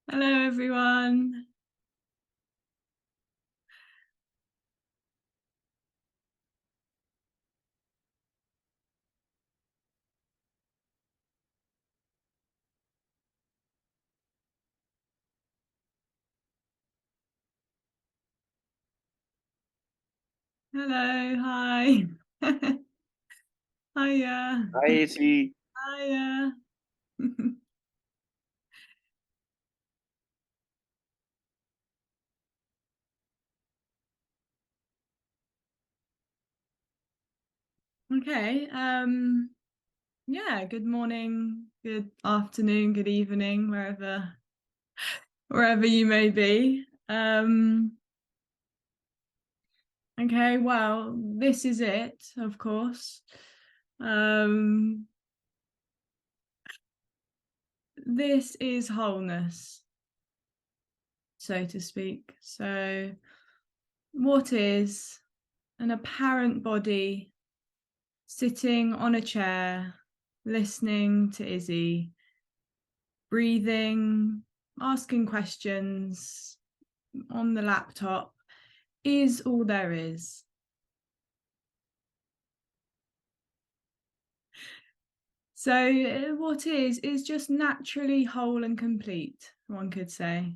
Hello, everyone. Hello, hi. Hiya. Hi, see. Hiya. Okay. Yeah, good morning, good afternoon, good evening, wherever you may be. Okay, well, this is it, of course. This is wholeness, so to speak. So, what is an apparent body sitting on a chair, listening to Izzy, breathing, asking questions on the laptop, is all there is. So what is just naturally whole and complete, one could say,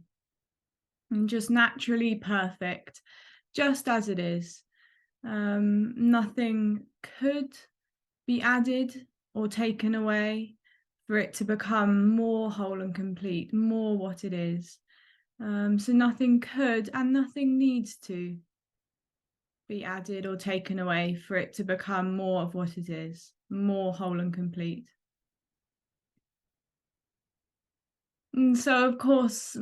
and just naturally perfect, just as it is. Nothing could be added or taken away for it to become more whole and complete, more what it is. So nothing could and nothing needs to be added or taken away for it to become more of what it is, more whole and complete. And so, of course,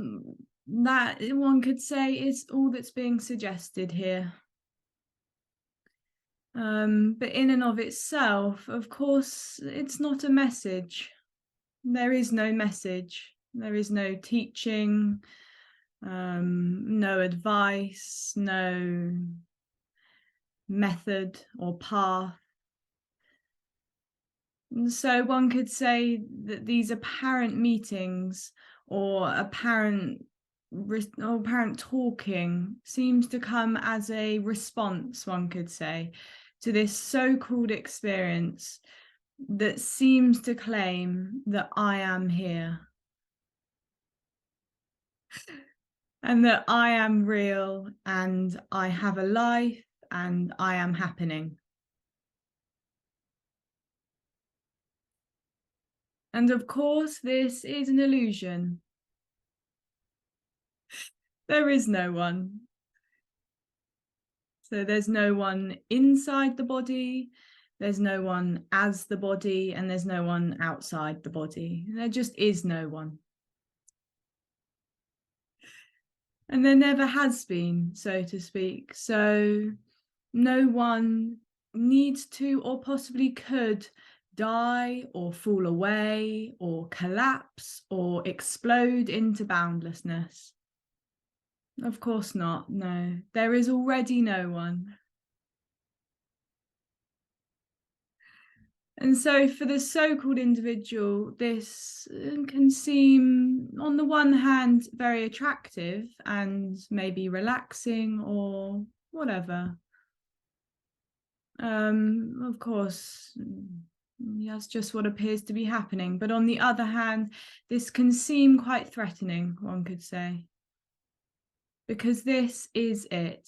that one could say is all that's being suggested here. But in and of itself, of course, it's not a message. There is no message. There is no teaching, no advice, no method or path. And so one could say that these apparent meetings or apparent talking seems to come as a response, one could say, to this so-called experience that seems to claim that I am here and that I am real and I have a life and I am happening. And of course, this is an illusion. There is no one. So there's no one inside the body, there's no one as the body, and there's no one outside the body. There just is no one. And there never has been, so to speak. So no one needs to or possibly could die or fall away or collapse or explode into boundlessness. Of course not, no. There is already no one. And so for the so-called individual, this can seem, on the one hand, very attractive and maybe relaxing or whatever. Of course, that's just what appears to be happening. But on the other hand, this can seem quite threatening, one could say, because this is it.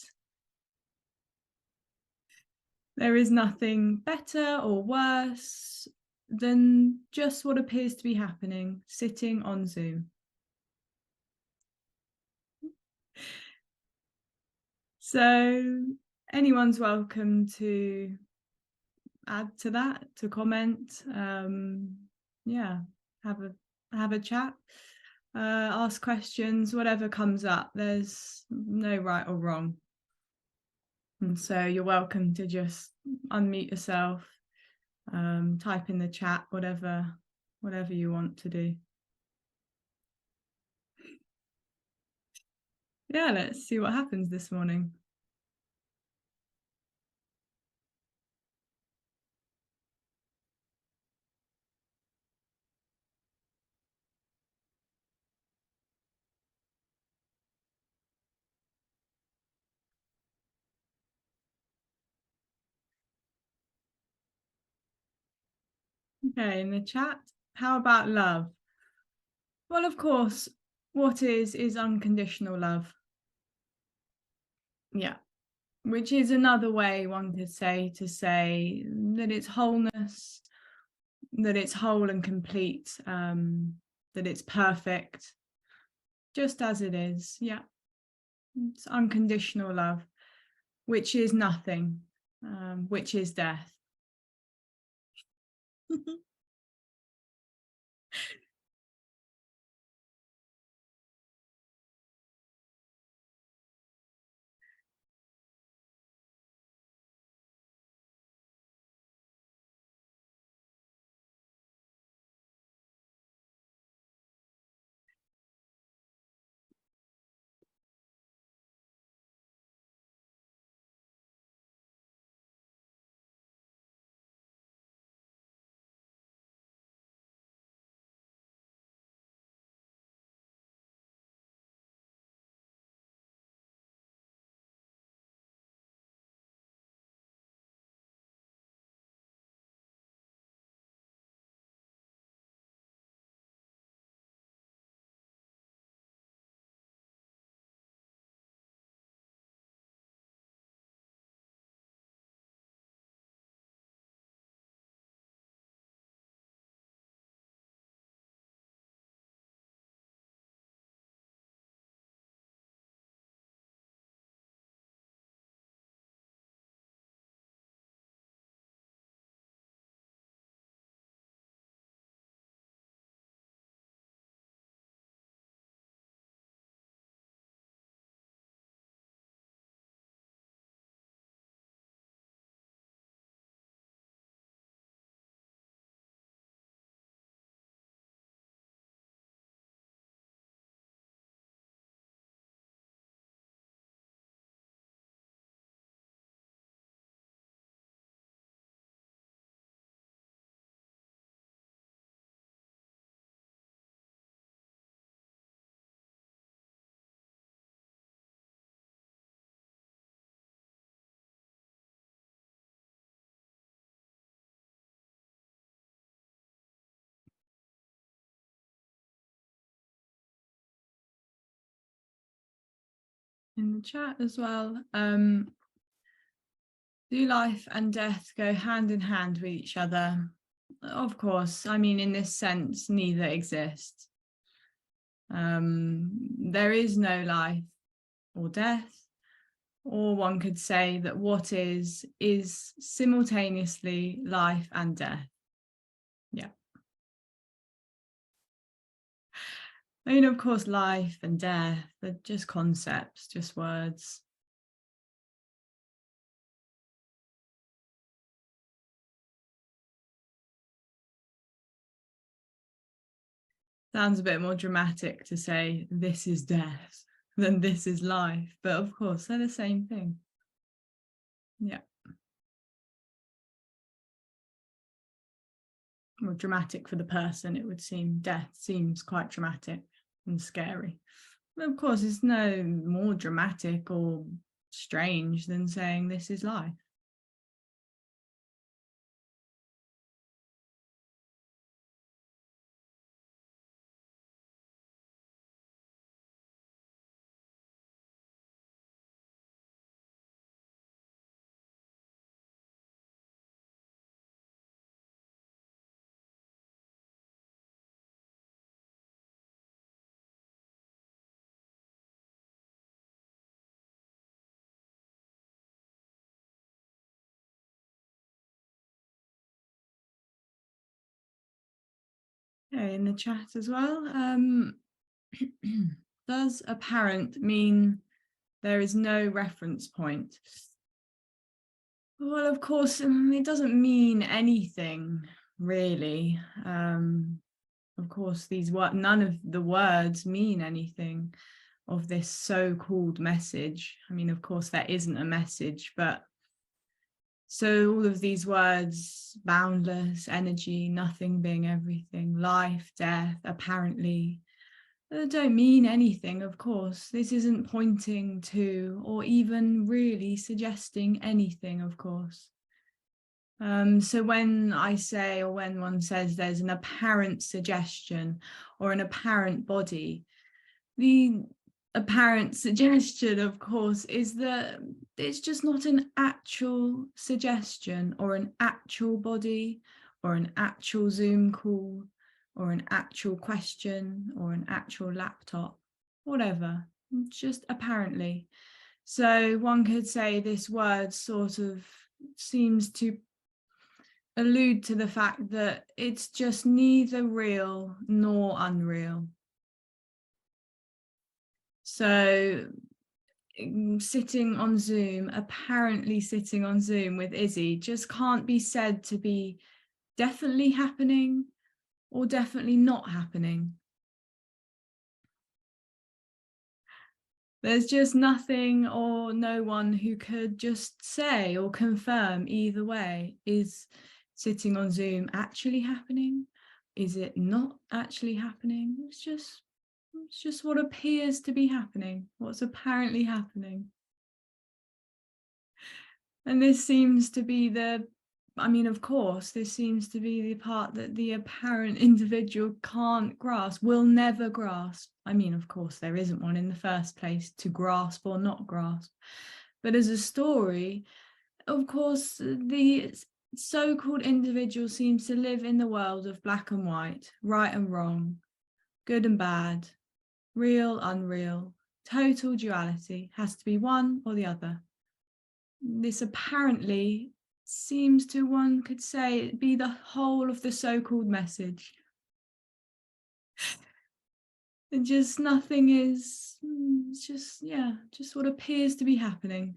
There is nothing better or worse than just what appears to be happening, sitting on Zoom. So anyone's welcome to add to that, to comment. Yeah, have a chat, ask questions, whatever comes up. There's no right or wrong. And so you're welcome to just unmute yourself, type in the chat, whatever you want to do. Yeah, let's see what happens this morning. Okay, in the chat, how about love? Well, of course, what is unconditional love. Yeah, which is another way one could say to say that it's wholeness, that it's whole and complete, that it's perfect, just as it is. Yeah, it's unconditional love, which is nothing, which is death. In the chat as well, do life and death go hand in hand with each other? Of course, I mean, in this sense, neither exist. There is no life or death, or one could say that what is simultaneously life and death. Yeah. I mean, of course, life and death are just concepts, just words. Sounds a bit more dramatic to say this is death than this is life, but of course, they're the same thing. Yeah. More dramatic for the person, it would seem. Death seems quite dramatic and scary. But of course, it's no more dramatic or strange than saying this is life. Okay, in the chat as well. Does apparent mean there is no reference point? Well, of course, it doesn't mean anything really. Of course, none of the words mean anything of this so-called message. I mean, of course, there isn't a message, but so all of these words, boundless, energy, nothing being everything, life, death, apparently, don't mean anything, of course. This isn't pointing to or even really suggesting anything, of course. So when I say, or when one says there's an apparent suggestion or an apparent body, the apparent suggestion, of course, is that it's just not an actual suggestion or an actual body or an actual Zoom call or an actual question or an actual laptop, whatever, just apparently. So one could say this word sort of seems to allude to the fact that it's just neither real nor unreal. So sitting on Zoom, apparently sitting on Zoom with Izzy, just can't be said to be definitely happening or definitely not happening. There's just nothing or no one who could just say or confirm either way. Is sitting on Zoom actually happening? Is it not actually happening? It's just what appears to be happening, what's apparently happening. And this seems to be of course, this seems to be the part that the apparent individual can't grasp, will never grasp. Of course, there isn't one in the first place to grasp or not grasp. But as a story, of course, the so-called individual seems to live in the world of black and white, right and wrong, good and bad, real, unreal, total duality, has to be one or the other. This apparently seems to, one could say, be the whole of the so-called message. And just nothing is, it's just what appears to be happening.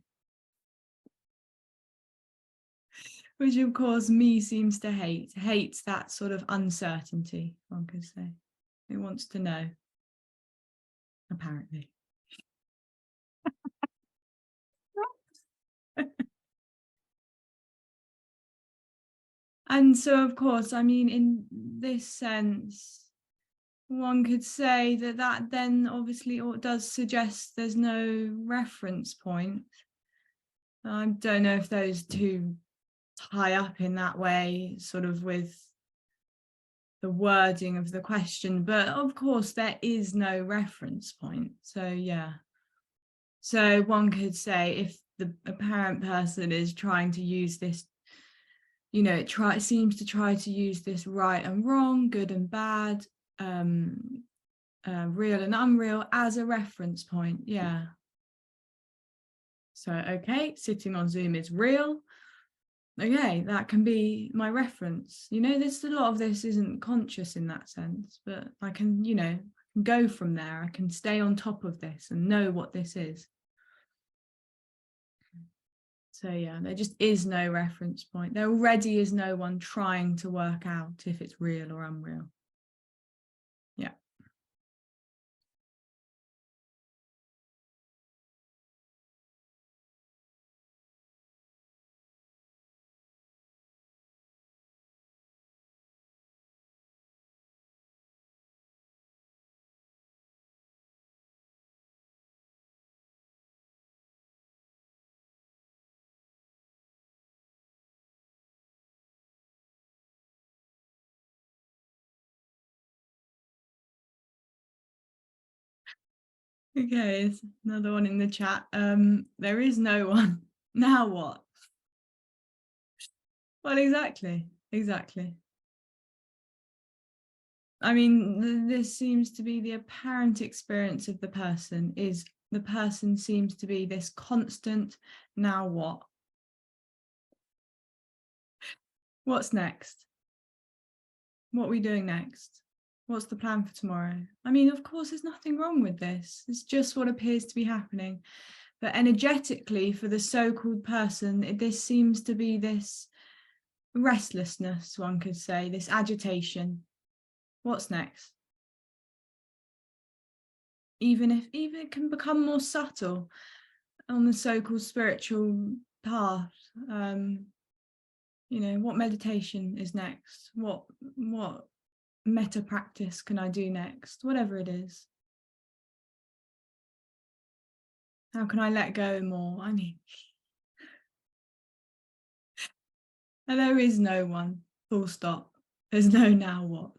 Which of course me seems to hates that sort of uncertainty, one could say. It wants to know, apparently. And so, of course, in this sense, one could say that then obviously does suggest there's no reference point. I don't know if those two tie up in that way, sort of with the wording of the question, but of course there is no reference point. So yeah. So one could say if the apparent person is trying to use this, it seems to try to use this right and wrong, good and bad, real and unreal as a reference point. Yeah. So, okay, sitting on Zoom is real. Okay, that can be my reference. There's a lot of this isn't conscious in that sense, but I can, go from there. I can stay on top of this and know what this is. So yeah, there just is no reference point. There already is no one trying to work out if it's real or unreal. Yeah. Okay, it's another one in the chat. There is no one. Now what? Well, exactly. This seems to be the apparent experience of the person, is the person seems to be this constant, now what? What's next? What are we doing next? What's the plan for tomorrow? Of course, there's nothing wrong with this. It's just what appears to be happening. But energetically, for the so-called person, this seems to be this restlessness, one could say, this agitation. What's next? Even it can become more subtle on the so-called spiritual path. What meditation is next? What meta practice can I do next? Whatever it is. How can I let go more? And there is no one, full stop. There's no now what.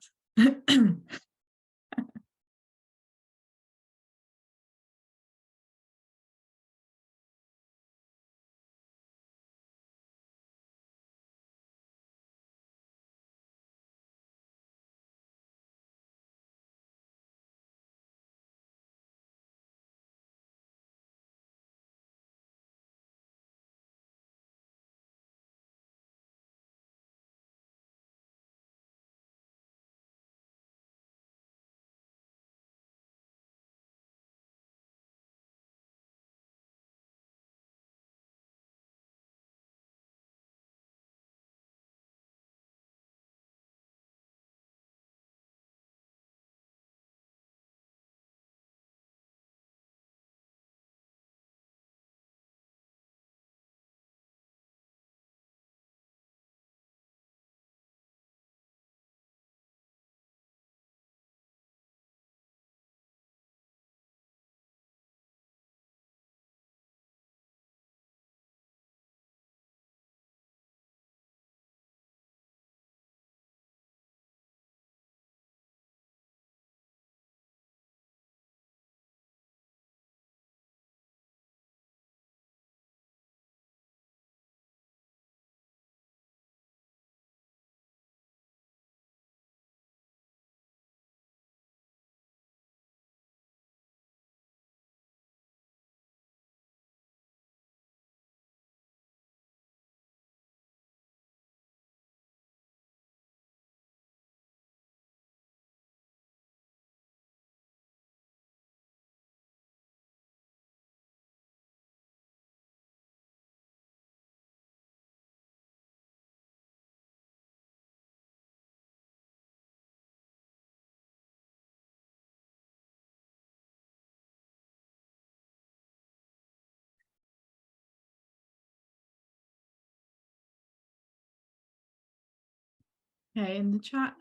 Okay, in the chat,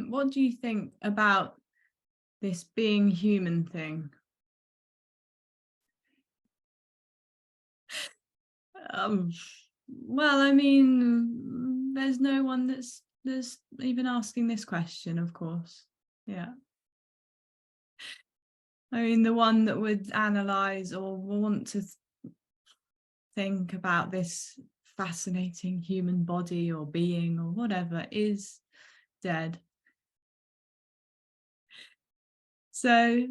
what do you think about this being human thing? Um, well, I mean, there's no one that's even asking this question, of course. Yeah. I mean, the one that would analyze or want to think about this fascinating human body or being or whatever is dead. So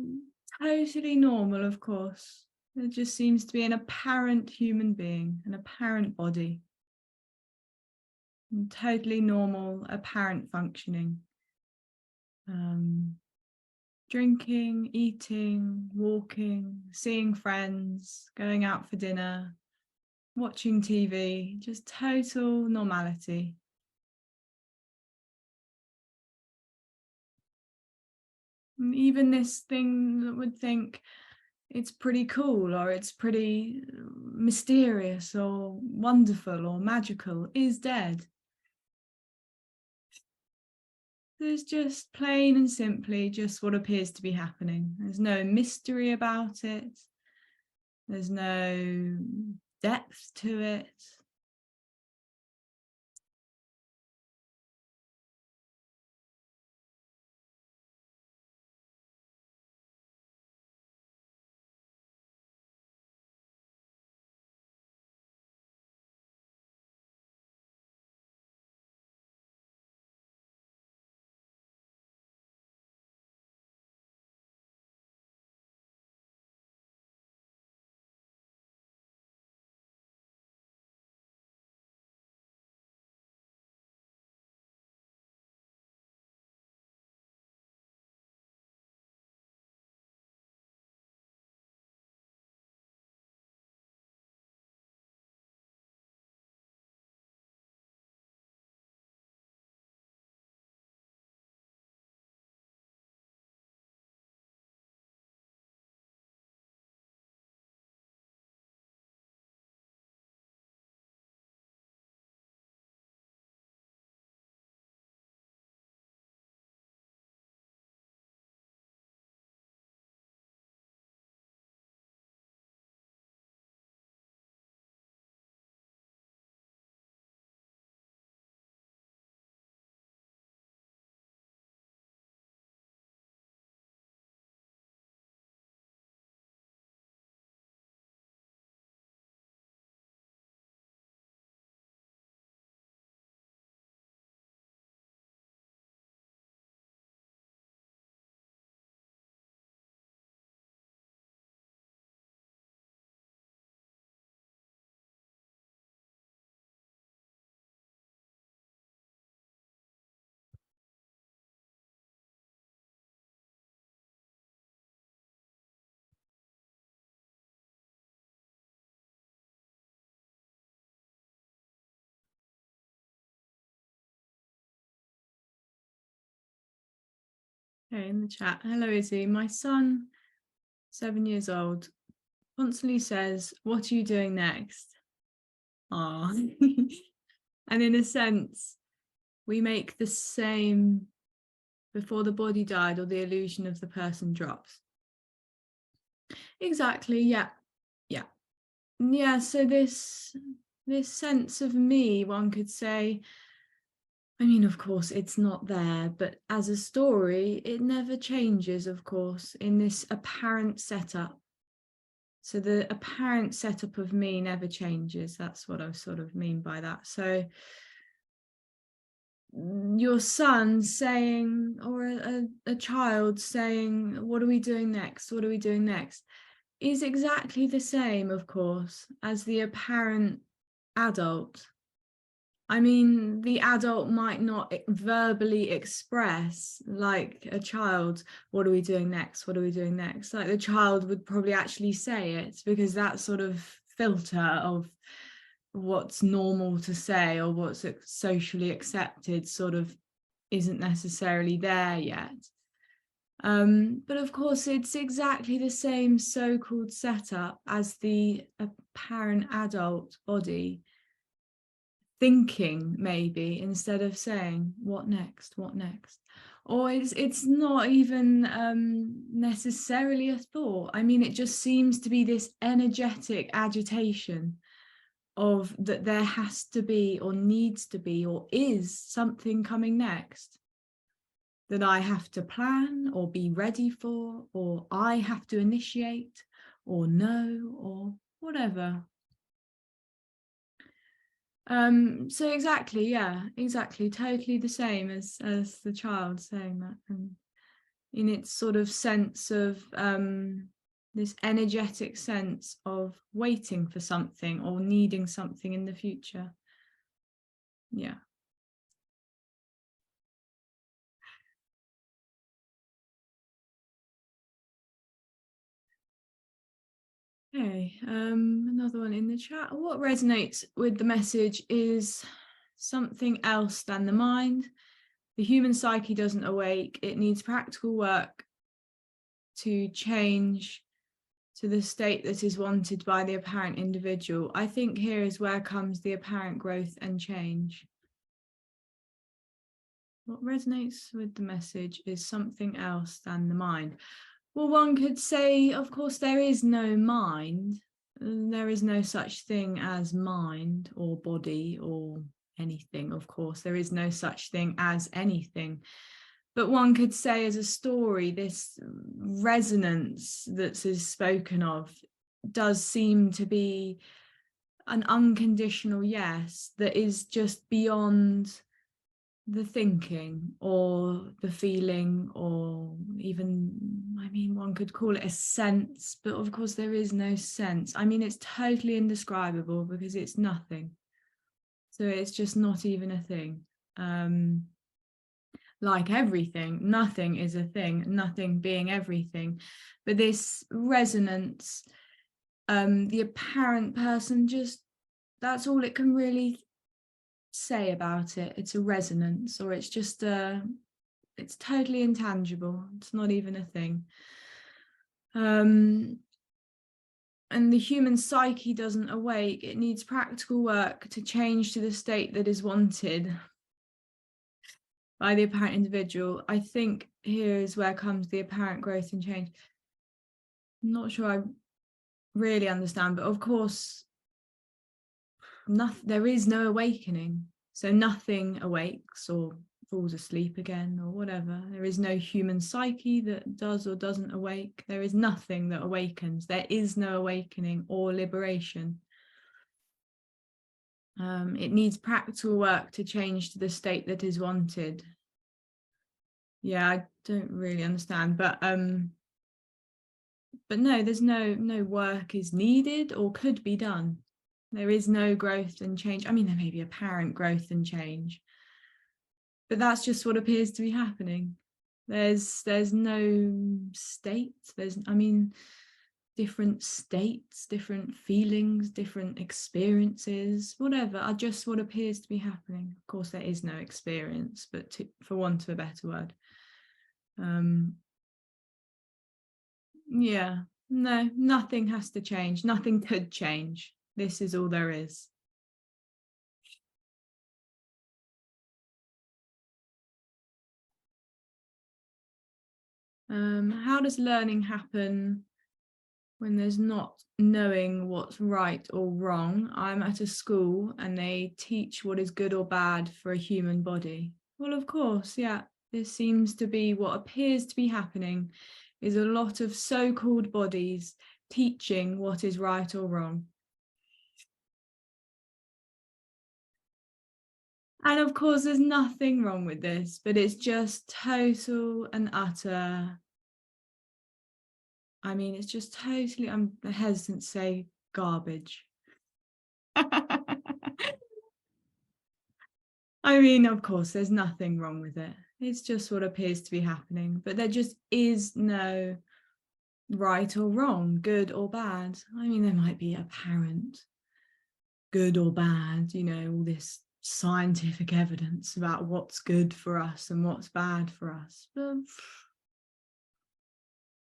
totally normal, of course. There just seems to be an apparent human being, an apparent body. And totally normal, apparent functioning. Drinking, eating, walking, seeing friends, going out for dinner, watching TV, just total normality. And even this thing that would think it's pretty cool or it's pretty mysterious or wonderful or magical is dead. There's just plain and simply just what appears to be happening. There's no mystery about it. There's no depth to it. Okay, in the chat. Hello, Izzy. My son, 7 years old, constantly says, "What are you doing next?" Ah, and in a sense, we make the same before the body died or the illusion of the person drops. Exactly. Yeah. So this sense of me, one could say, I mean, of course, it's not there, but as a story, it never changes, of course, in this apparent setup. So the apparent setup of me never changes. That's what I sort of mean by that. So your son saying, or a child saying, "What are we doing next? What are we doing next?" is exactly the same, of course, as the apparent adult. I mean, the adult might not verbally express, like a child, "What are we doing next? What are we doing next?" Like the child would probably actually say it, because that sort of filter of what's normal to say or what's socially accepted sort of isn't necessarily there yet. But of course, it's exactly the same so-called setup as the apparent adult body thinking, maybe, instead of saying, "What next? What next?" Or it's not even necessarily a thought. I mean, it just seems to be this energetic agitation of that there has to be or needs to be or is something coming next that I have to plan or be ready for, or I have to initiate or know, or whatever. So exactly, totally the same as the child saying that, and in its sort of sense of this energetic sense of waiting for something or needing something in the future. Yeah. Okay, another one in the chat. What resonates with the message is something else than the mind. The human psyche doesn't awake. It needs practical work to change to the state that is wanted by the apparent individual. I think here is where comes the apparent growth and change. What resonates with the message is something else than the mind. Well, one could say, of course, there is no mind. There is no such thing as mind or body or anything, of course. There is no such thing as anything. But one could say, as a story, this resonance that is spoken of does seem to be an unconditional yes that is just beyond the thinking or the feeling, or even, I mean, one could call it a sense, but of course there is no sense. I mean, it's totally indescribable because it's nothing. So it's just not even a thing. Like everything, nothing is a thing, nothing being everything. But this resonance, the apparent person, just, that's all it can really say about it. It's a resonance, or it's just it's totally intangible. It's not even a thing. And the human psyche doesn't awake. It needs practical work to change to the state that is wanted by the apparent individual. I think here is where comes the apparent growth and change. I'm not sure I really understand, but of course, there is no awakening. So nothing awakes or falls asleep again or whatever. There is no human psyche that does or doesn't awake. There is nothing that awakens. There is no awakening or liberation. It needs practical work to change to the state that is wanted. Yeah, I don't really understand, but no, there's no work is needed or could be done. There is no growth and change. I mean, there may be apparent growth and change, but that's just what appears to be happening. There's no state. I mean, different states, different feelings, different experiences, whatever, are just what appears to be happening. Of course, there is no experience, but for want of a better word. Yeah, no, nothing has to change. Nothing could change. This is all there is. How does learning happen when there's not knowing what's right or wrong? I'm at a school and they teach what is good or bad for a human body. Well, of course, yeah. This seems to be what appears to be happening, is a lot of so-called bodies teaching what is right or wrong. And of course, there's nothing wrong with this, but it's just total and utter. I mean, it's just totally, I'm hesitant to say garbage. I mean, of course, there's nothing wrong with it. It's just what appears to be happening, but there just is no right or wrong, good or bad. I mean, there might be apparent good or bad, you know, all this scientific evidence about what's good for us and what's bad for us. But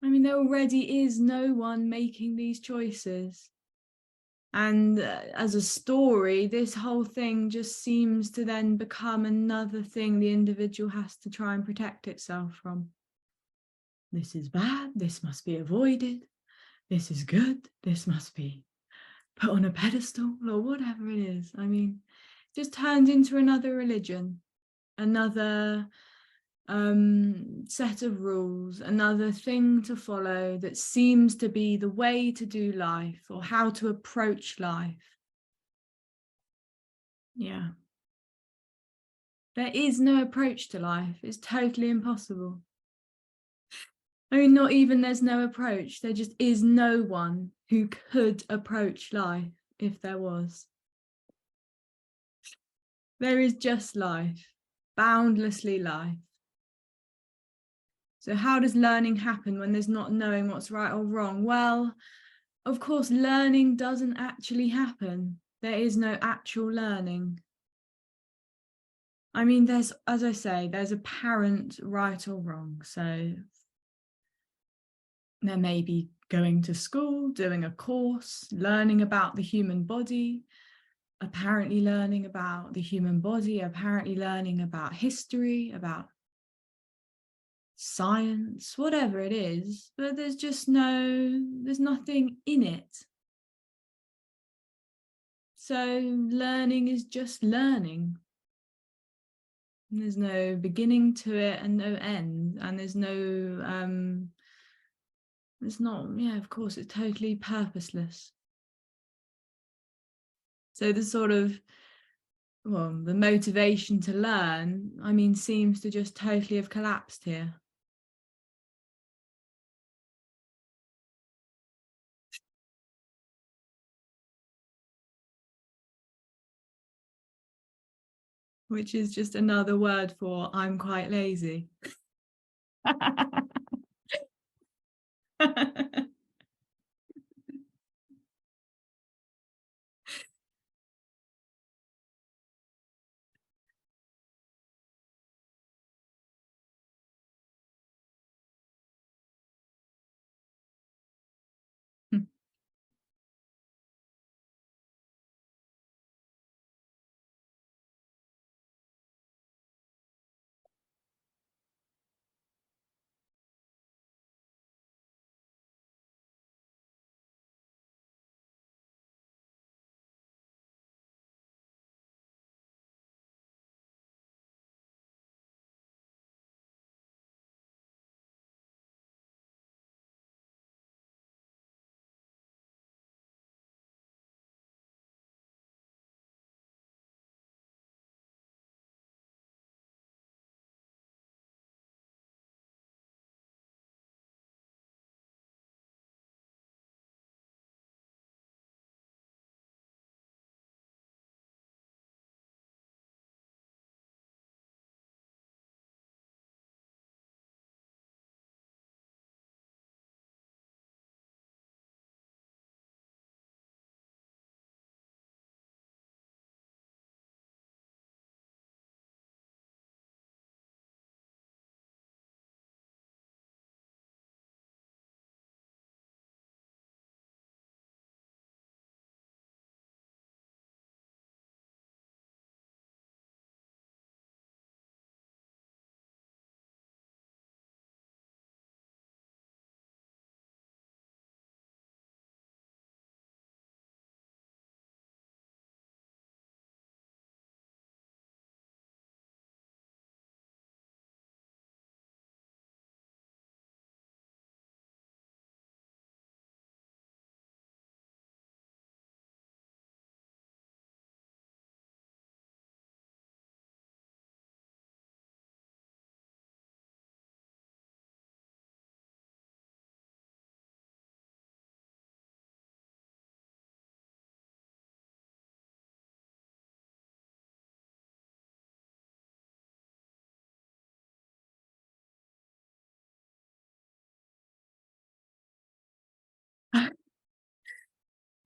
I mean, there already is no one making these choices. And as a story, this whole thing just seems to then become another thing the individual has to try and protect itself from. This is bad, this must be avoided, this is good, this must be put on a pedestal, or whatever it is. I mean, it just turns into another religion, another set of rules, another thing to follow that seems to be the way to do life or how to approach life. Yeah. There is no approach to life. It's totally impossible. I mean, not even there's no approach. There just is no one who could approach life if there was. There is just life, boundlessly life. So how does learning happen when there's not knowing what's right or wrong? Well, of course, learning doesn't actually happen. There is no actual learning. I mean, there's, as I say, there's apparent right or wrong. So there may be going to school, doing a course, learning about the human body, apparently learning about the human body, apparently learning about history, about science, whatever it is, but there's nothing in it. So learning is just learning. There's no beginning to it and no end, and there's not, yeah, of course, it's totally purposeless. So the sort of, well, the motivation to learn, I mean, seems to just totally have collapsed here. Which is just another word for I'm quite lazy.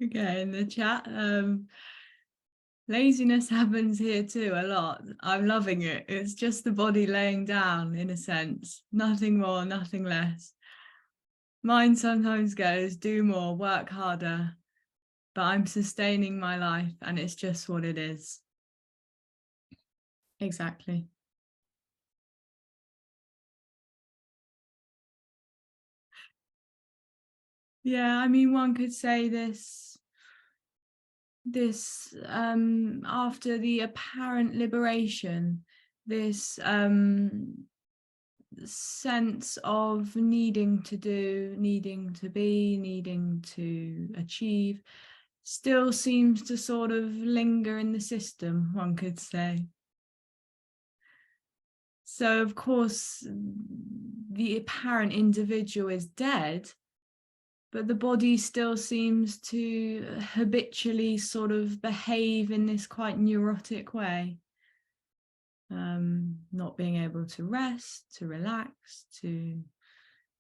Okay, in the chat. Laziness happens here too a lot. I'm loving it. It's just the body laying down in a sense. Nothing more, nothing less. Mine sometimes goes, do more, work harder, but I'm sustaining my life and it's just what it is. Exactly. Yeah, I mean, one could say this after the apparent liberation, this sense of needing to do, needing to be, needing to achieve still seems to sort of linger in the system, one could say. So, of course, the apparent individual is dead, but the body still seems to habitually sort of behave in this quite neurotic way. Not being able to rest, to relax, to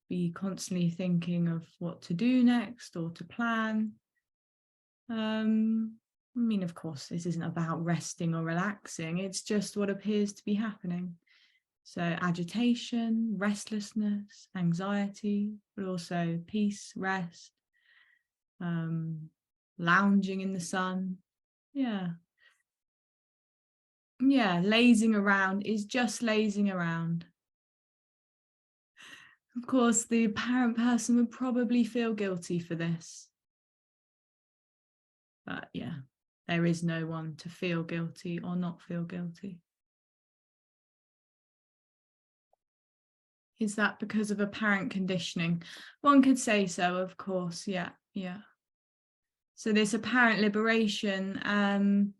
be constantly thinking of what to do next or to plan. I mean, of course, this isn't about resting or relaxing. It's just what appears to be happening. So agitation, restlessness, anxiety, but also peace, rest, lounging in the sun. Yeah. Yeah, lazing around is just lazing around. Of course, the apparent person would probably feel guilty for this. But yeah, there is no one to feel guilty or not feel guilty. Is that because of apparent conditioning? One could say so, of course. Yeah, yeah. So this apparent liberation, and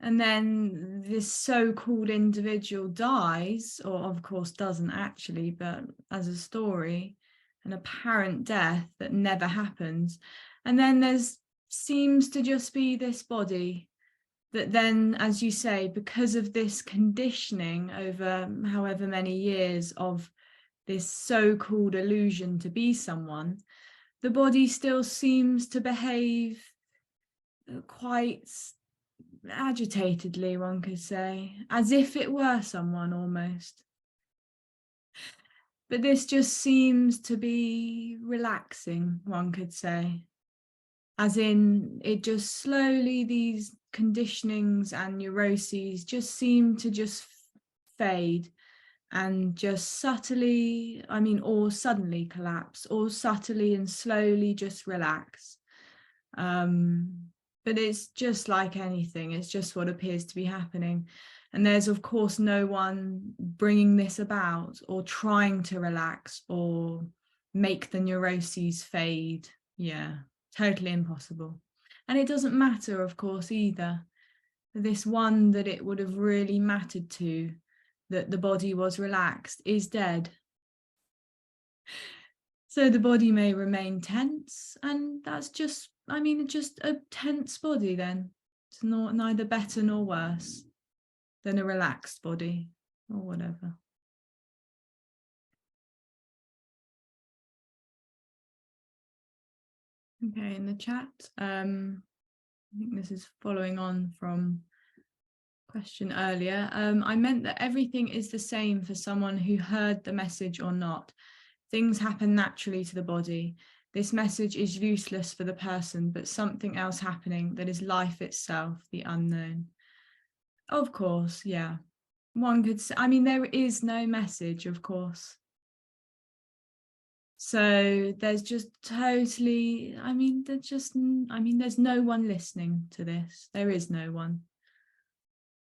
then this so-called individual dies, or of course doesn't actually, but as a story, an apparent death that never happens. And then there's seems to just be this body that then, as you say, because of this conditioning over however many years of this so-called illusion to be someone, the body still seems to behave quite agitatedly, one could say, as if it were someone almost. But this just seems to be relaxing, one could say, as in it just slowly, these conditionings and neuroses just seem to just fade and just subtly, I mean, or suddenly collapse, or subtly and slowly just relax. But it's just like anything, it's just what appears to be happening. And there's, of course, no one bringing this about or trying to relax or make the neuroses fade. Yeah, totally impossible. And it doesn't matter, of course, either. This one that it would have really mattered to, that the body was relaxed, is dead. So the body may remain tense, and that's just, I mean, just a tense body then. It's not neither better nor worse than a relaxed body or whatever. Okay, in the chat, I think this is following on from question earlier. I meant that everything is the same for someone who heard the message or not. Things happen naturally to the body. This message is useless for the person, but something else happening that is life itself, the unknown. Of course, yeah. One could say, I mean, there is no message, of course. So there's just totally, I mean, there's no one listening to this. There is no one.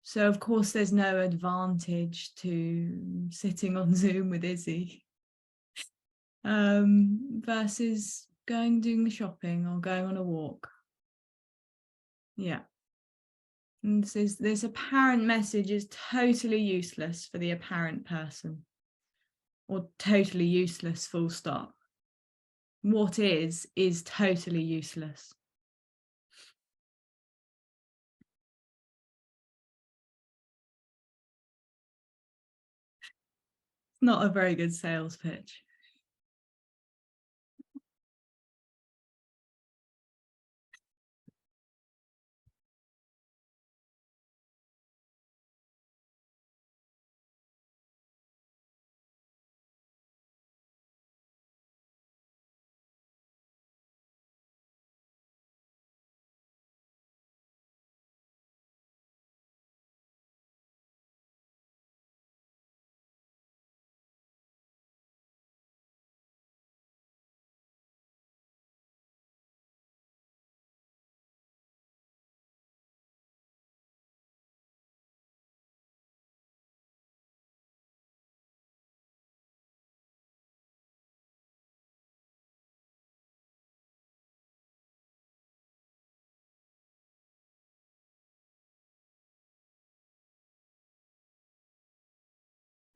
So of course there's no advantage to sitting on Zoom with Izzy. Versus doing the shopping or going on a walk. Yeah. And this apparent message is totally useless for the apparent person, or totally useless, full stop. What is totally useless. Not a very good sales pitch.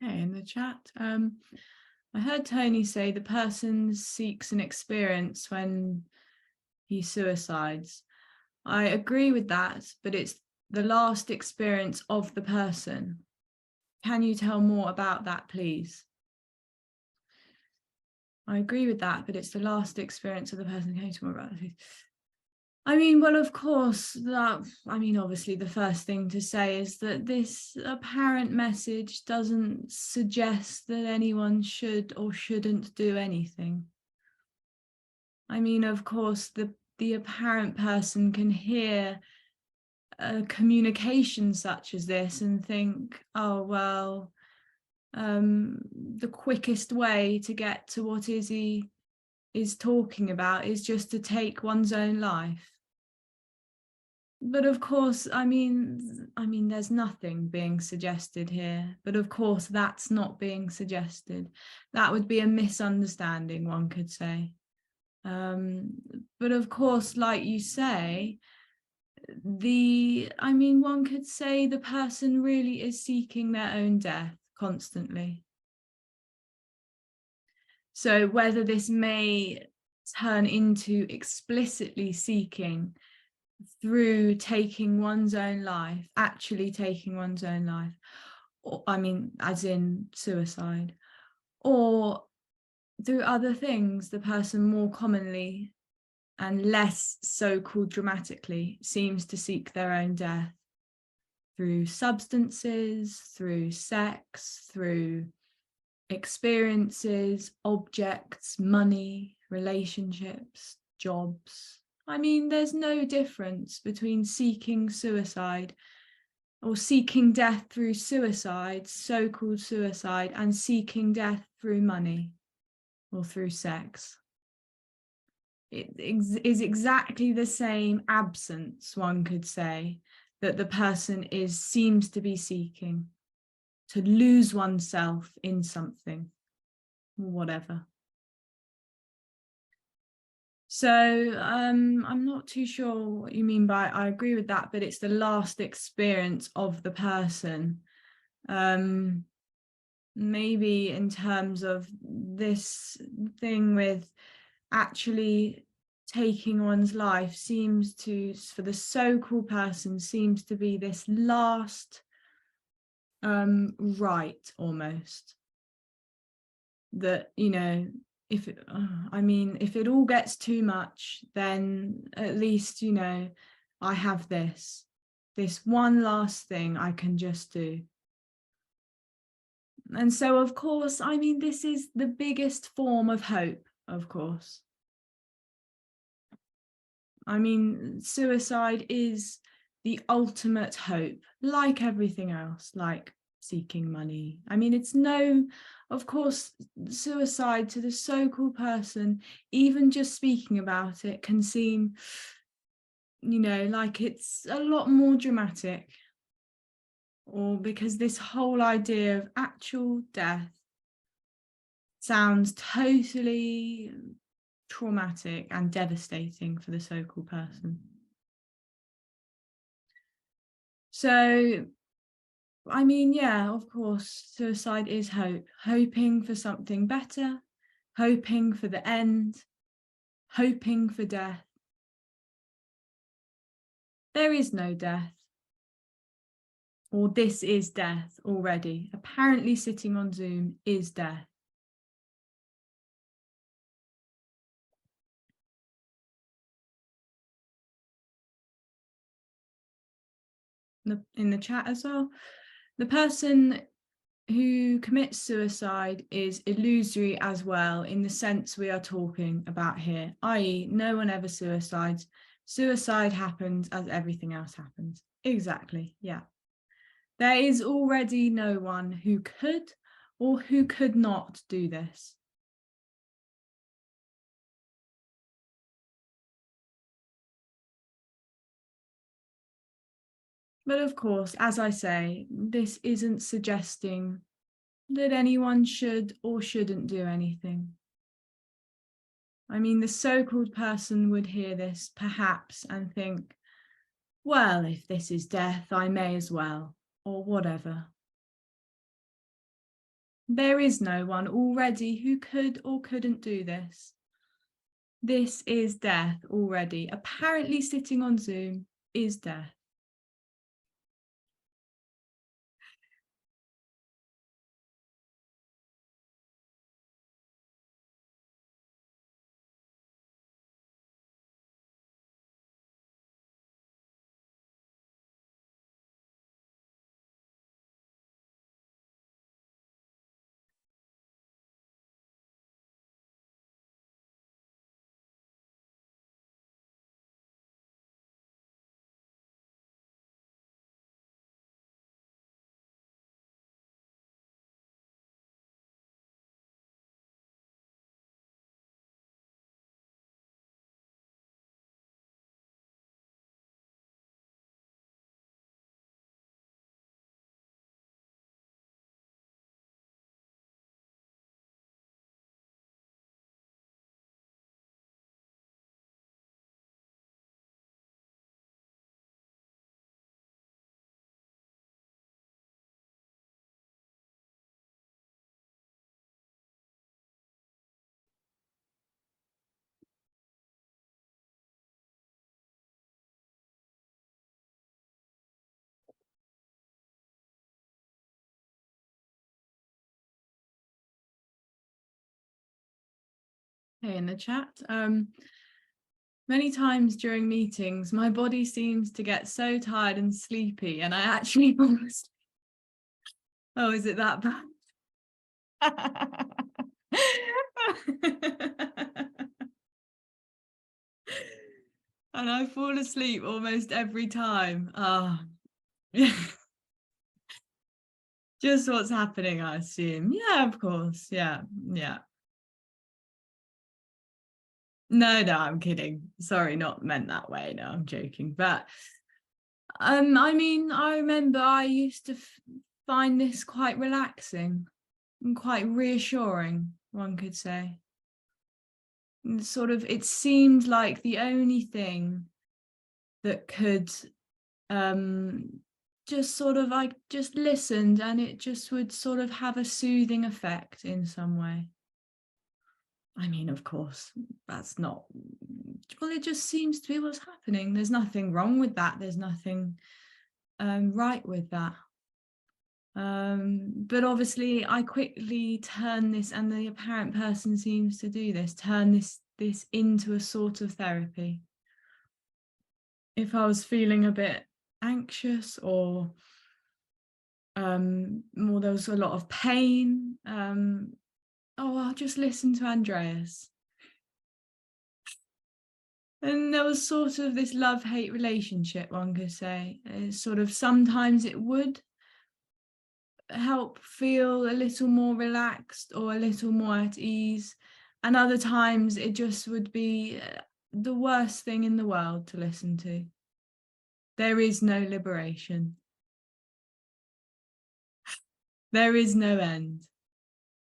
Okay, in the chat, I heard Tony say the person seeks an experience when he suicides. I agree with that, but it's the last experience of the person. Can you tell more about that, please? I agree with that, but it's the last experience of the person. Can you tell more about that, please? I mean, well, of course, obviously the first thing to say is that this apparent message doesn't suggest that anyone should or shouldn't do anything. I mean, of course, the apparent person can hear a communication such as this and think, oh, well, the quickest way to get to what Izzy is talking about is just to take one's own life. But of course, I mean, there's nothing being suggested here, but of course that's not being suggested. That would be a misunderstanding, one could say. But of course, like you say, one could say the person really is seeking their own death constantly. So whether this may turn into explicitly seeking through taking one's own life, actually taking one's own life, or as in suicide, or through other things, the person more commonly and less so-called dramatically seems to seek their own death through substances, through sex, through experiences, objects, money, relationships, jobs. I mean, there's no difference between seeking suicide or seeking death through suicide, so-called suicide, and seeking death through money or through sex. It is exactly the same absence, one could say, that the person seems to be seeking, to lose oneself in something, or whatever. So I'm not too sure what you mean by I agree with that, but it's the last experience of the person. Maybe in terms of this thing with actually taking one's life seems to, for the so-called person, seems to be this last right almost. That, you know, if it all gets too much, then at least, you know, I have this one last thing I can just do. And so, of course, I mean, this is the biggest form of hope, of course. I mean, suicide is the ultimate hope, like everything else, like seeking money. I mean, it's of course, suicide to the so-called person, even just speaking about it can seem, you know, like it's a lot more dramatic. Or because this whole idea of actual death sounds totally traumatic and devastating for the so-called person. So, I mean, yeah, of course, suicide is hope, hoping for something better, hoping for the end, hoping for death. There is no death. Or this is death already. Apparently sitting on Zoom is death. In the chat as well, the person who commits suicide is illusory as well, in the sense we are talking about here, i.e. no one ever suicides. Suicide happens as everything else happens. Exactly, yeah. There is already no one who could or who could not do this. But of course, as I say, this isn't suggesting that anyone should or shouldn't do anything. I mean, the so-called person would hear this perhaps and think, well, if this is death, I may as well, or whatever. There is no one already who could or couldn't do this. This is death already. Apparently sitting on Zoom is death. Hey, in the chat. Many times during meetings, my body seems to get so tired and sleepy, and I actually fall asleep. Oh, is it that bad? And I fall asleep almost every time. Yeah. Just what's happening, I assume. Yeah, of course. Yeah. No, I'm kidding. Sorry, not meant that way. No, I'm joking. But I mean, I remember I used to find this quite relaxing and quite reassuring, one could say. And sort of, it seemed like the only thing that could just sort of, I just listened and it just would sort of have a soothing effect in some way. I mean, of course, that's not, well, it just seems to be what's happening. There's nothing wrong with that. There's nothing right with that. But obviously I quickly turn this, and the apparent person seems to do this, turn this into a sort of therapy. If I was feeling a bit anxious or there was a lot of pain, I'll just listen to Andreas. And there was sort of this love-hate relationship, one could say. It's sort of, sometimes it would help feel a little more relaxed or a little more at ease, and other times it just would be the worst thing in the world to listen to. There is no liberation. There is no end.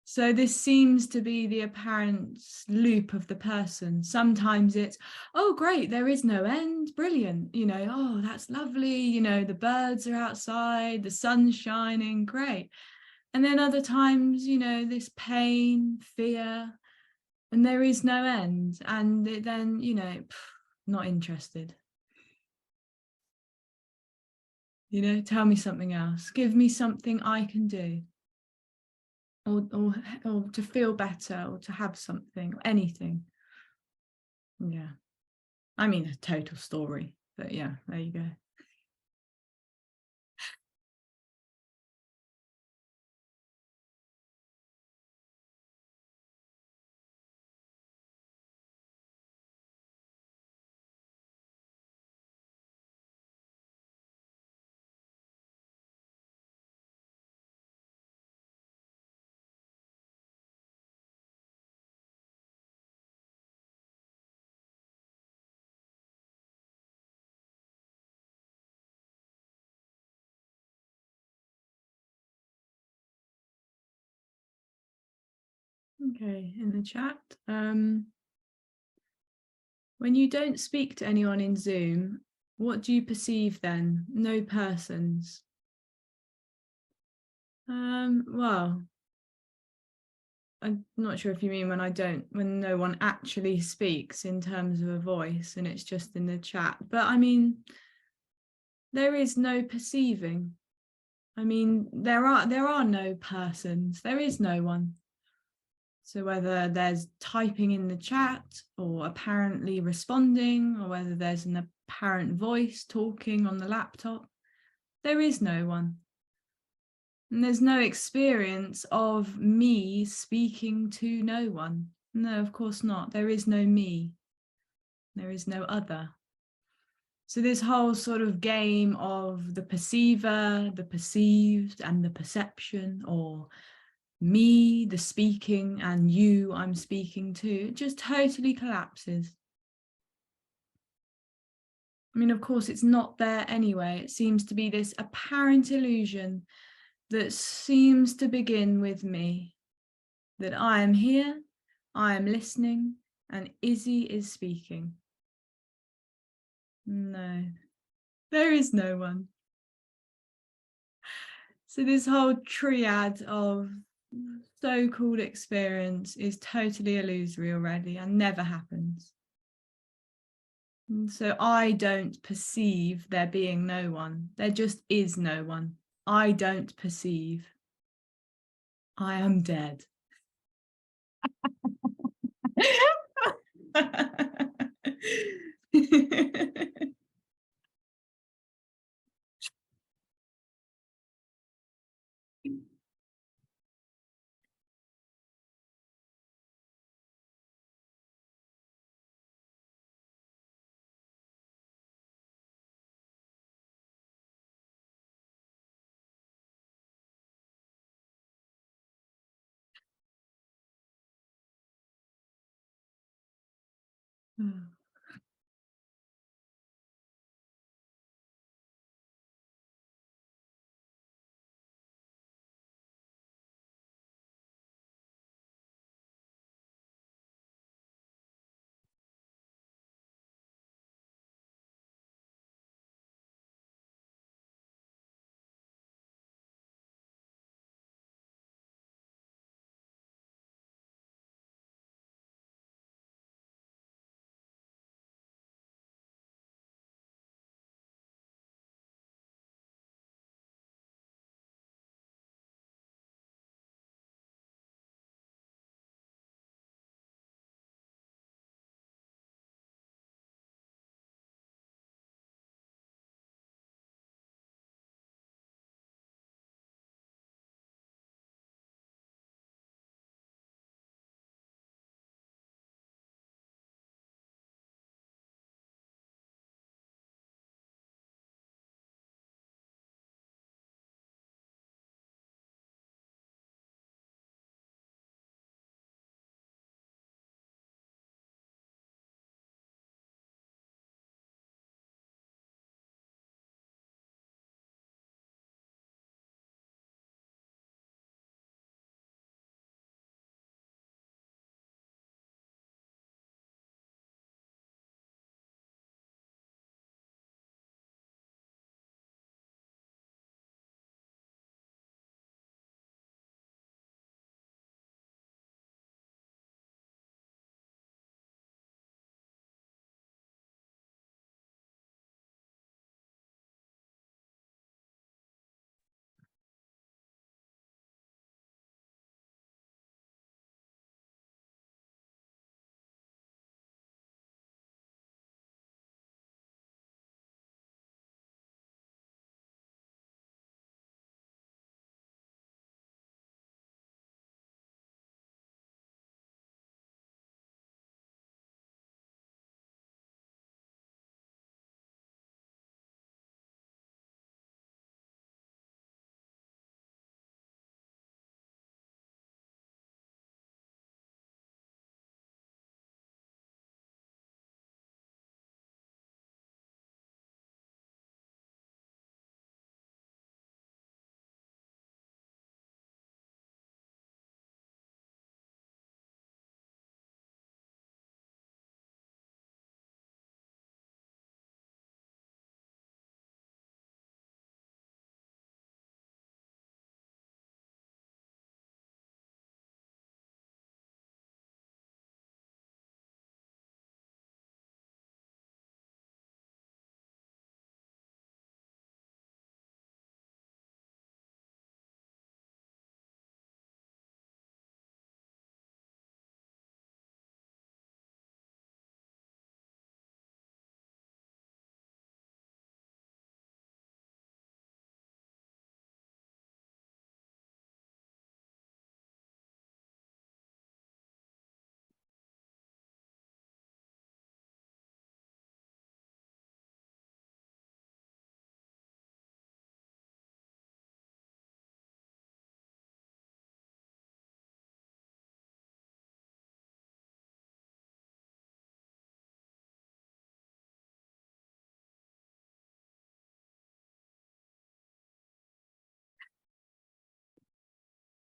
So this seems to be the apparent loop of the person. Sometimes it's, oh, great, there is no end, brilliant, oh, that's lovely, the birds are outside, the sun's shining, great. And then other times, this pain, fear, and there is no end. And then, not interested. Tell me something else. Give me something I can do. Or to feel better, or to have something, or anything. Yeah. I mean, a total story, but yeah, there you go. Okay, in the chat. When you don't speak to anyone in Zoom, what do you perceive then? No persons. Well, I'm not sure if you mean when no one actually speaks in terms of a voice and it's just in the chat. But I mean, there is no perceiving. I mean, there are no persons. There is no one. So whether there's typing in the chat or apparently responding, or whether there's an apparent voice talking on the laptop, there is no one. And there's no experience of me speaking to no one. No, of course not. There is no me. There is no other. So this whole sort of game of the perceiver, the perceived, and the perception, or me, the speaking, and you I'm speaking to, it just totally collapses. I mean, of course, it's not there anyway. It seems to be this apparent illusion that seems to begin with me, that I am here, I am listening, and Izzy is speaking. No, there is no one. So this whole triad of so-called experience is totally illusory already and never happens. And so I don't perceive there being no one. There just is no one. I don't perceive. I am dead.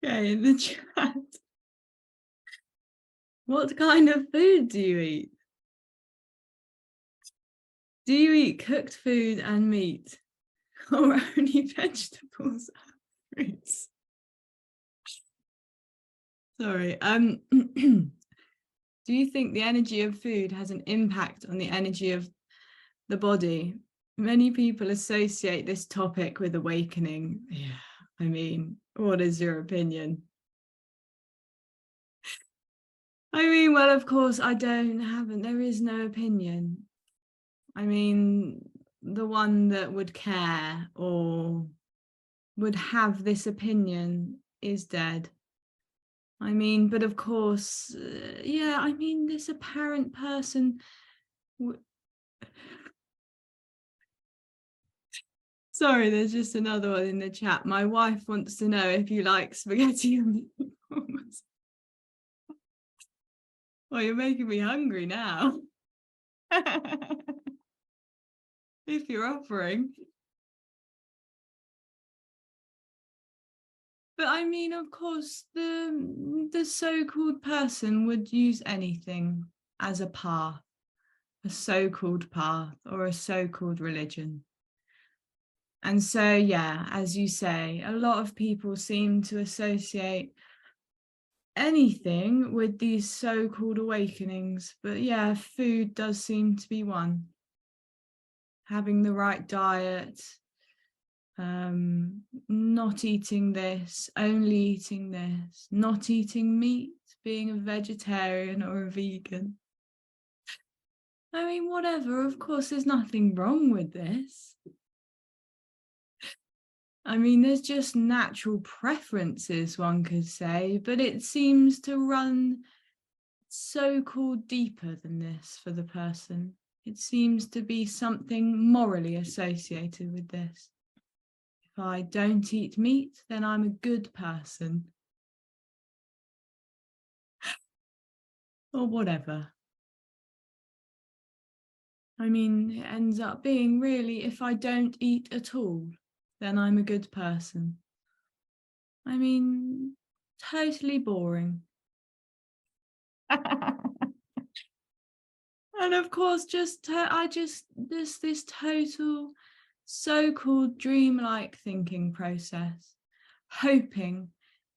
Okay, in the chat. What kind of food do you eat? Do you eat cooked food and meat, or only vegetables and fruits? Sorry. Do you think the energy of food has an impact on the energy of the body? Many people associate this topic with awakening. Yeah, I mean, what is your opinion? I mean, well, of course, there is no opinion. I mean, the one that would care or would have this opinion is dead. I mean, but of course, yeah, I mean, this apparent person. Sorry, there's just another one in the chat. My wife wants to know if you like spaghetti and meatballs. Well, you're making me hungry now. If you're offering. But I mean, of course, the so-called person would use anything as a path, a so-called path or a so-called religion. And so, yeah, as you say, a lot of people seem to associate anything with these so-called awakenings. But yeah, food does seem to be one. Having the right diet, not eating this, only eating this, not eating meat, being a vegetarian or a vegan. I mean, whatever, of course, there's nothing wrong with this. I mean, there's just natural preferences, one could say, but it seems to run so-called deeper than this for the person. It seems to be something morally associated with this. If I don't eat meat, then I'm a good person. Or whatever. I mean, it ends up being really, if I don't eat at all, then I'm a good person. I mean, totally boring. And of course, there's this total so-called dreamlike thinking process, hoping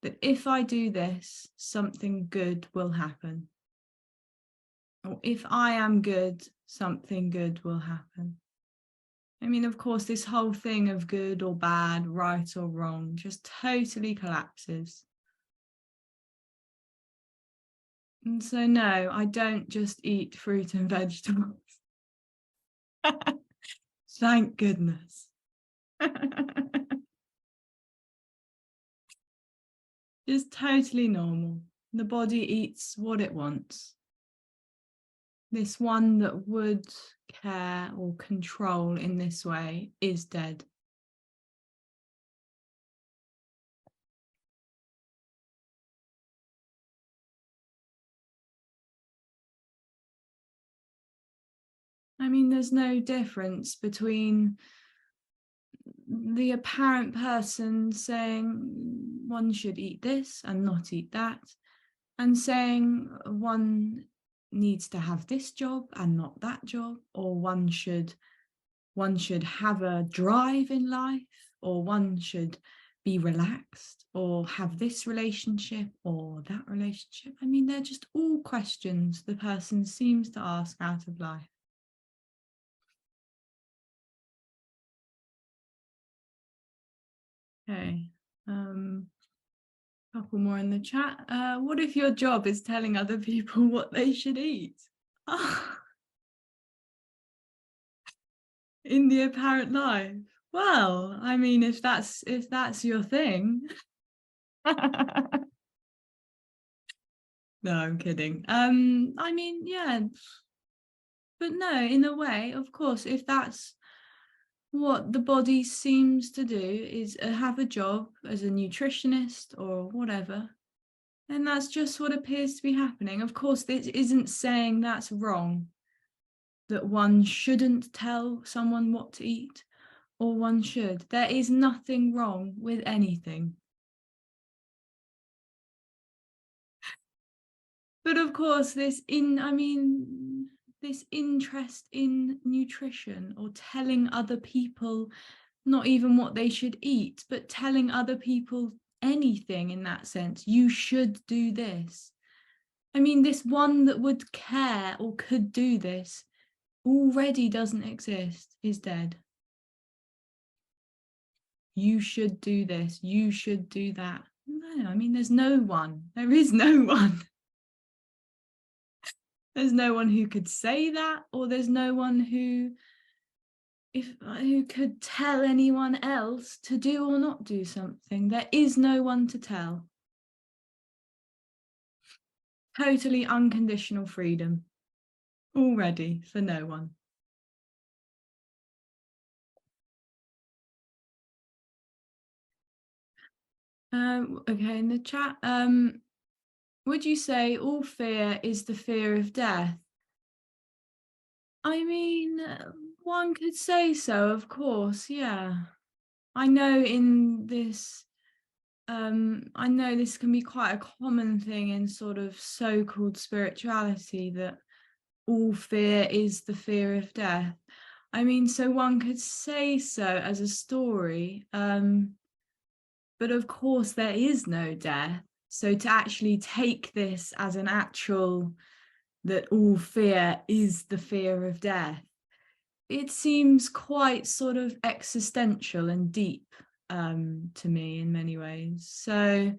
that if I do this, something good will happen. Or if I am good, something good will happen. I mean, of course, this whole thing of good or bad, right or wrong, just totally collapses. And so, no, I don't just eat fruit and vegetables. Thank goodness. Just totally normal. The body eats what it wants. This one that would care or control in this way is dead. I mean, there's no difference between the apparent person saying one should eat this and not eat that, and saying one needs to have this job and not that job, or one should have a drive in life, or one should be relaxed, or have this relationship or that relationship. I mean, they're just all questions the person seems to ask out of life. Okay. Couple more in the chat. What if your job is telling other people what they should eat? In the apparent life. Well, I mean, if that's your thing. No, I'm kidding. I mean, yeah. But no, in a way, of course, if that's what the body seems to do, is have a job as a nutritionist or whatever, then that's just what appears to be happening. Of course, this isn't saying that's wrong, that one shouldn't tell someone what to eat, or one should. There is nothing wrong with anything. But of course, this interest in nutrition, or telling other people not even what they should eat, but telling other people anything in that sense, you should do this. I mean, this one that would care or could do this already doesn't exist, is dead. You should do this, you should do that. No, I mean, there's no one. There is no one. There's no one who could say that, or there's no one who could tell anyone else to do or not do something. There is no one to tell. Totally unconditional freedom already for no one. Okay, in the chat, would you say all fear is the fear of death? I mean, one could say so, of course, yeah. I know in this, I know this can be quite a common thing in sort of so-called spirituality, that all fear is the fear of death. I mean, so one could say so as a story, but of course there is no death. So to actually take this as an actual, that all fear is the fear of death, it seems quite sort of existential and deep to me in many ways. So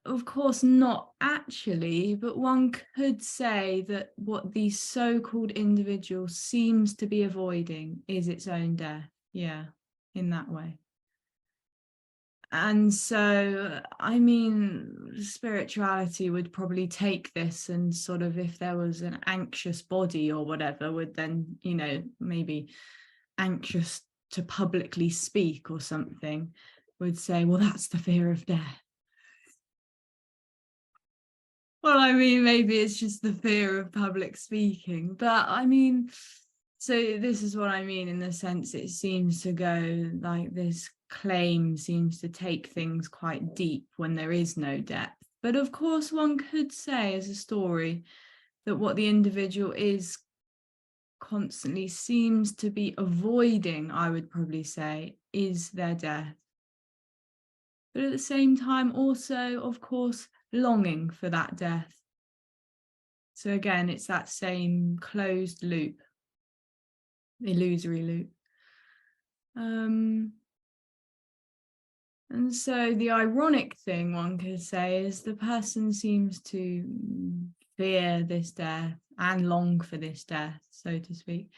of course not actually, but one could say that what the so-called individual seems to be avoiding is its own death. Yeah, in that way. And so, I mean, spirituality would probably take this and sort of, if there was an anxious body or whatever, would then, you know, maybe anxious to publicly speak or something, would say, well, that's the fear of death. Well, I mean, maybe it's just the fear of public speaking, but I mean, so this is what I mean in the sense it seems to go like this claim seems to take things quite deep when there is no depth. But of course, one could say as a story that what the individual is constantly seems to be avoiding, I would probably say, is their death. But at the same time, also, of course, longing for that death. So again, it's that same closed loop, illusory loop. And so the ironic thing one could say is the person seems to fear this death and long for this death, so to speak,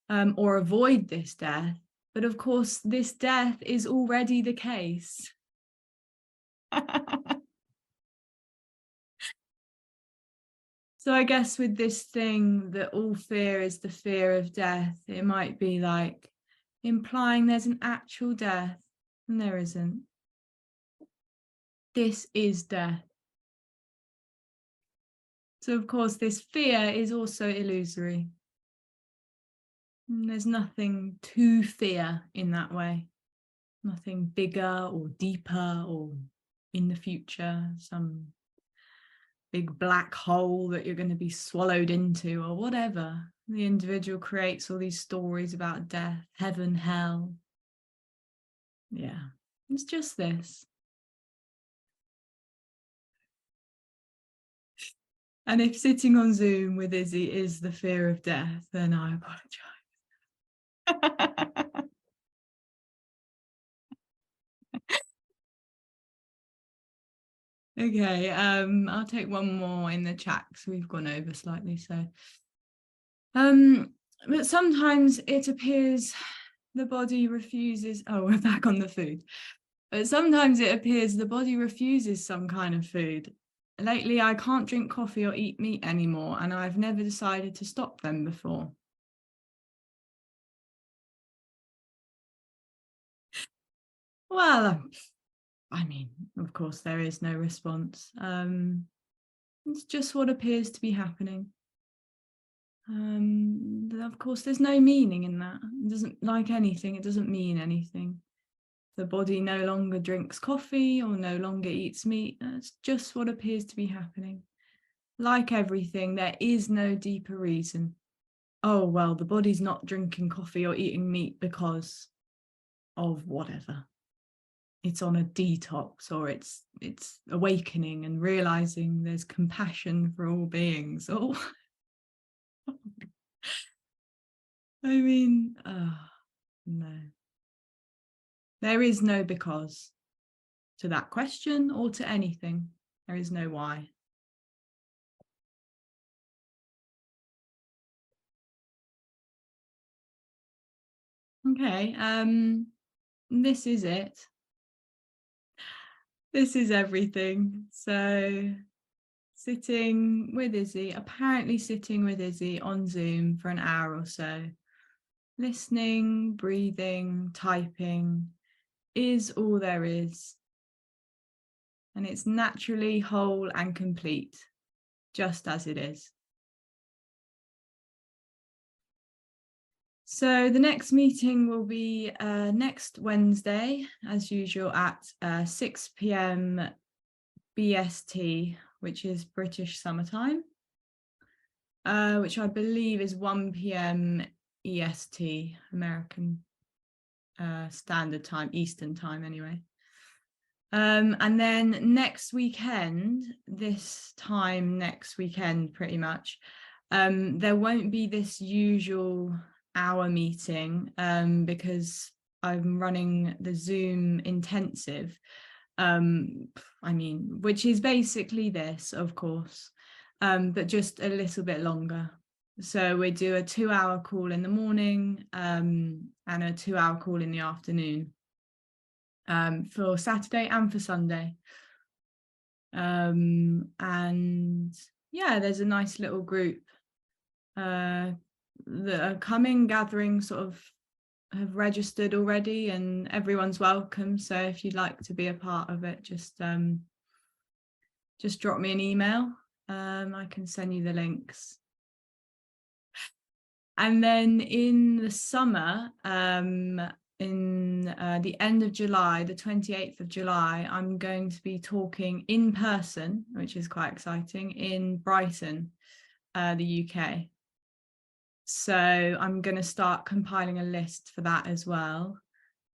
or avoid this death. But of course, this death is already the case. So I guess with this thing that all fear is the fear of death, it might be like implying there's an actual death, and there isn't. This is death. So of course, this fear is also illusory. And there's nothing to fear in that way. Nothing bigger or deeper or in the future, some big black hole that you're going to be swallowed into or whatever. The individual creates all these stories about death, heaven, hell. Yeah, it's just this. And if sitting on Zoom with Izzy is the fear of death, then I apologize. Okay, I'll take one more in the chat because we've gone over slightly. So, but sometimes it appears the body refuses. Oh, we're back on the food. But sometimes it appears the body refuses some kind of food. Lately, I can't drink coffee or eat meat anymore, and I've never decided to stop them before. Well, I mean, of course, there is no response. It's just what appears to be happening. Of course, there's no meaning in that. It doesn't, like anything, it doesn't mean anything. The body no longer drinks coffee or no longer eats meat. That's just what appears to be happening. like everything, there is no deeper reason. Oh, well, the body's not drinking coffee or eating meat because of whatever. It's on a detox, or it's awakening and realizing there's compassion for all beings. Oh, I mean, no. There is no because to that question or to anything. There is no why. Okay, this is it. This is everything. So sitting with Izzy, apparently sitting with Izzy on Zoom for an hour or so, listening, breathing, typing is all there is. And it's naturally whole and complete, just as it is. So the next meeting will be next Wednesday, as usual, at 6 p.m. BST, which is British summertime, which I believe is 1 p.m. EST, American Standard Time, Eastern Time anyway. And then next weekend, this time next weekend pretty much, there won't be this usual hour meeting because I'm running the Zoom intensive, I mean, which is basically this, of course, but just a little bit longer. So we do a 2-hour call in the morning and a 2-hour call in the afternoon for Saturday and for Sunday. And yeah, there's a nice little group that are coming, gathering, sort of have registered already, and everyone's welcome. So if you'd like to be a part of it, just drop me an email. I can send you the links. And then in the summer, in the end of July, the 28th of July, I'm going to be talking in person, which is quite exciting, in Brighton, the UK. So I'm going to start compiling a list for that as well.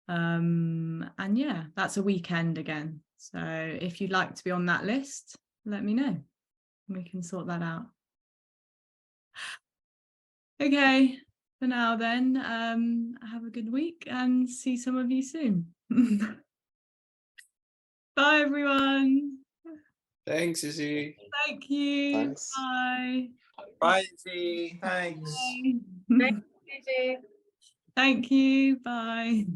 And yeah, that's a weekend again. So if you'd like to be on that list, let me know. We can sort that out. Okay, for now then, have a good week and see some of you soon. Bye, everyone. Thanks, Izzy. Thank you. Thanks. Bye. Bye, Izzy. Thanks. Bye. Thank you. Bye.